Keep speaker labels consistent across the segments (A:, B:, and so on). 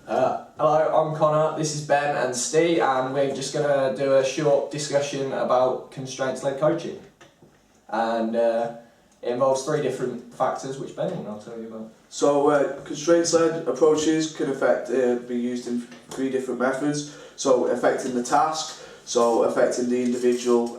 A: Hello, I'm Connor, this is Ben and Steve, and we're just going to do a short discussion about constraints-led coaching. And it involves 3 different factors, which Ben will tell you about.
B: So constraints-led approaches can be used in 3 different methods. So affecting the task, so affecting the individual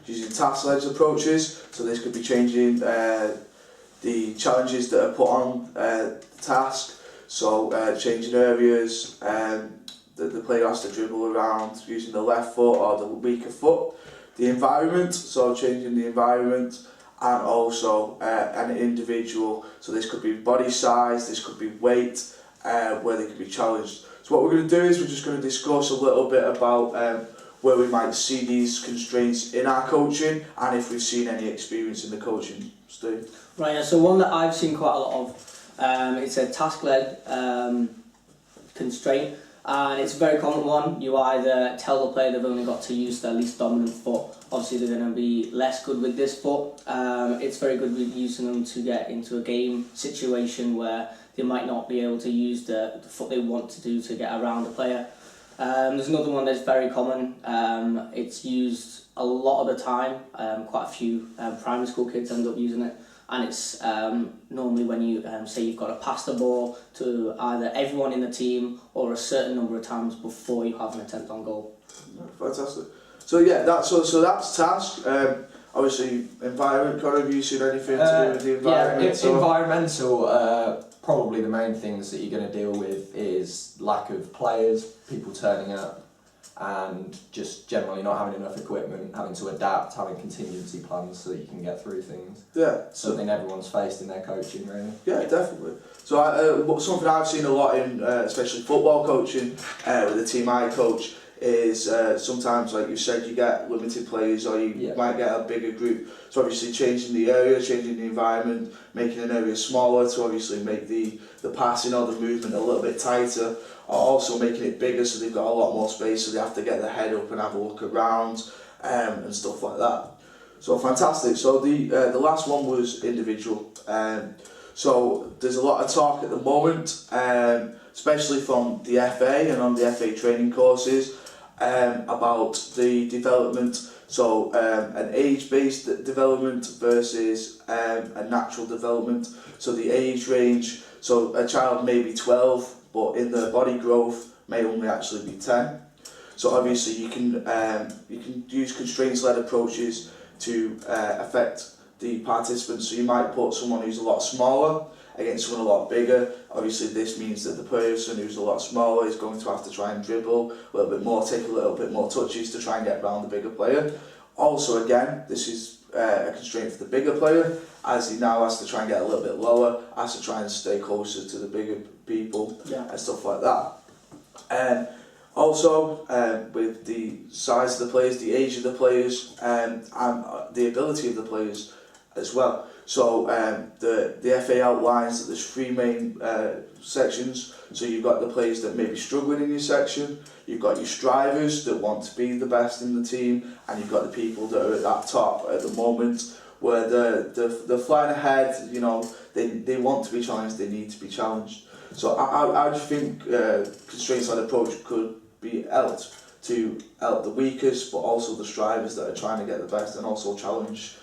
B: using task-led approaches. So this could be changing the challenges that are put on the task. So changing areas that the player has to dribble around using the left foot or the weaker foot. The environment, so changing the environment, and also an individual. So this could be body size, this could be weight, where they can be challenged. So what we're going to do is we're just going to discuss a little bit about where we might see these constraints in our coaching and if we've seen any experience in the coaching. Steve?
C: Right, so one that I've seen quite a lot of, it's a task-led constraint, and it's a very common one. You either tell the player they've only got to use their least dominant foot. Obviously they're going to be less good with this foot. It's very good with using them to get into a game situation where they might not be able to use the foot they want to do to get around a player. There's another one that's very common. It's used a lot of the time. Quite a few primary school kids end up using it. And it's normally when you say you've got to pass the ball to either everyone in the team or a certain number of times before you have an attempt on goal.
B: Fantastic. So yeah, that's task. Obviously, environment. Connor, have you seen anything to do with the environment?
A: Yeah, environmental. Probably the main things that you're going to deal with is lack of players, people turning up, and just generally not having enough equipment, having to adapt, having contingency plans so that you can get through things.
B: Yeah.
A: Something everyone's faced in their coaching, really.
B: Yeah, definitely. So something I've seen a lot in, especially football coaching, with the team I coach, is sometimes, like you said, you get limited players or you might get a bigger group. So obviously changing the area, changing the environment, making an area smaller to obviously make the passing or the movement a little bit tighter, or also making it bigger so they've got a lot more space so they have to get their head up and have a look around and stuff like that. So fantastic. So the last one was individual. So there's a lot of talk at the moment, especially from the FA and on the FA training courses, about the development. So an age-based development versus a natural development. So the age range, so a child may be 12, but in their body growth may only actually be 10. So obviously you can use constraints-led approaches to affect the participants. So you might put someone who's a lot smaller against someone a lot bigger. Obviously this means that the person who's a lot smaller is going to have to try and dribble a little bit more, take a little bit more touches to try and get around the bigger player. Also again, this is a constraint for the bigger player, as he now has to try and get a little bit lower, has to try and stay closer to the bigger people and stuff like that. And also with the size of the players, the age of the players, and the ability of the players as well. So the FA outlines that there's 3 main sections. So you've got the players that may be struggling in your section, you've got your strivers that want to be the best in the team, and you've got the people that are at that top at the moment where they're flying ahead, you know, they want to be challenged, they need to be challenged. So how do you think constraints-led approach could be helped to help the weakest but also the strivers that are trying to get the best and also challenge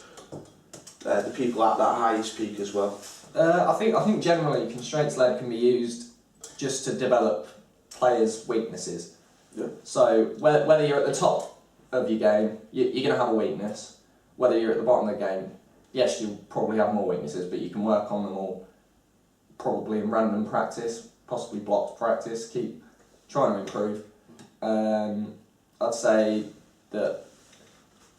B: the people at that highest peak as well?
A: I think generally constraints-led can be used just to develop players' weaknesses.
B: Yeah.
A: So whether you're at the top of your game, you're going to have a weakness. Whether you're at the bottom of the game, yes, you'll probably have more weaknesses, but you can work on them all probably in random practice, possibly blocked practice, keep trying to improve. I'd say that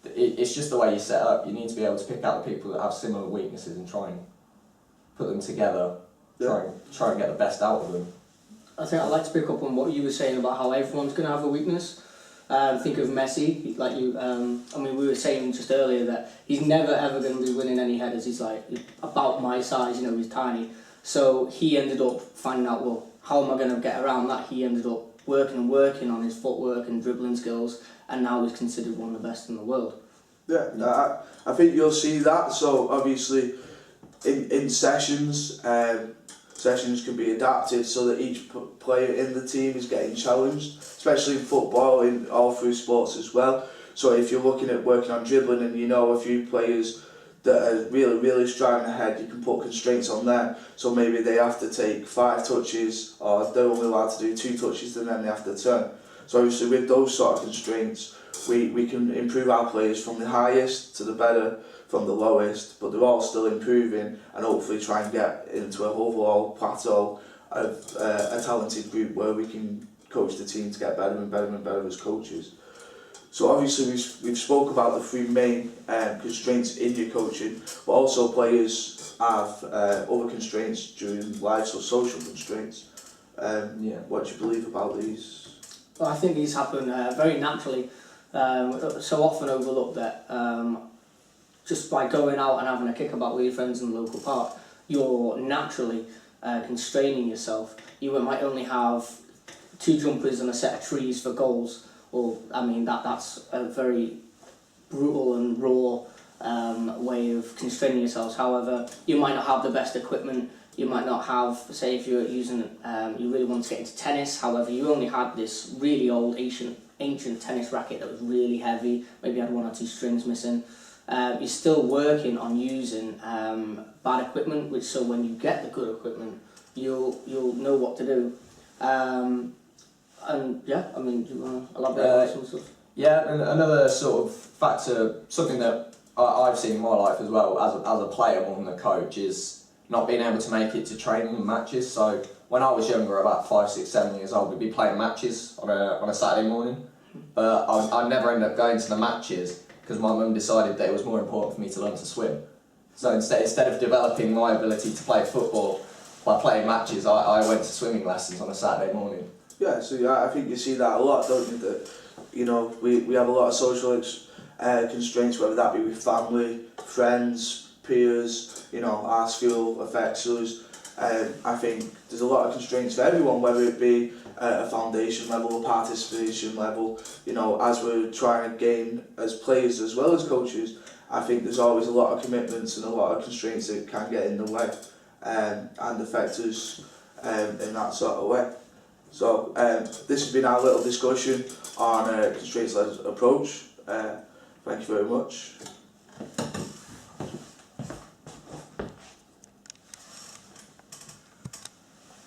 A: it's just the way you set up. You need to be able to pick out the people that have similar weaknesses and try and put them together, try and get the best out of them.
C: I think I'd like to pick up on what you were saying about how everyone's going to have a weakness. Think of Messi, like you. We were saying just earlier that he's never ever going to be winning any headers. He's like about my size, you know, he's tiny. So he ended up finding out, well, how am I going to get around that? He ended up working on his footwork and dribbling skills, and now he's considered one of the best in the world.
B: Yeah, I think you'll see that. So obviously, in sessions, sessions can be adapted so that each player in the team is getting challenged, especially in football, in all through sports as well. So if you're looking at working on dribbling and you know a few players that are really striding ahead, you can put constraints on them. So maybe they have to take 5 touches, or they're only allowed to do 2 touches and then they have to turn. So obviously with those sort of constraints, we can improve our players from the highest to the better from the lowest, but they're all still improving, and hopefully try and get into an overall plateau of a talented group where we can coach the team to get better and better and better as coaches. So obviously we've spoke about the 3 main constraints in your coaching, but also players have other constraints during life, so social constraints. What do you believe about these?
C: Well, I think these happen very naturally, so often overlooked that just by going out and having a kickabout with your friends in the local park, you're naturally constraining yourself. You might only have 2 jumpers and a set of trees for goals. Well, I mean, that's a very brutal and raw way of constraining yourselves. However, you might not have the best equipment. You might not have, say, if you're using, you really want to get into tennis. However, you only had this really old, ancient tennis racket that was really heavy. Maybe had 1 or 2 strings missing. You're still working on using bad equipment, which so when you get the good equipment, you'll know what to do. And yeah, I mean, do you want to elaborate on some stuff?
A: Yeah, and another sort of factor, something that I've seen in my life as well as a player more than a coach, is not being able to make it to training and matches. So when I was younger, about 5, 6, 7 years old, we'd be playing matches on a Saturday morning, but I never ended up going to the matches because my mum decided that it was more important for me to learn to swim. So instead of developing my ability to play football by playing matches, I went to swimming lessons on a Saturday morning.
B: Yeah, so I think you see that a lot, don't you? That, you know, we have a lot of social constraints, whether that be with family, friends, peers. You know, our school affects us. I think there's a lot of constraints for everyone, whether it be a foundation level, a participation level. You know, as we're trying to gain as players as well as coaches, I think there's always a lot of commitments and a lot of constraints that can get in the way and affect us in that sort of way. So this has been our little discussion on a constraints-led approach. Thank you very much.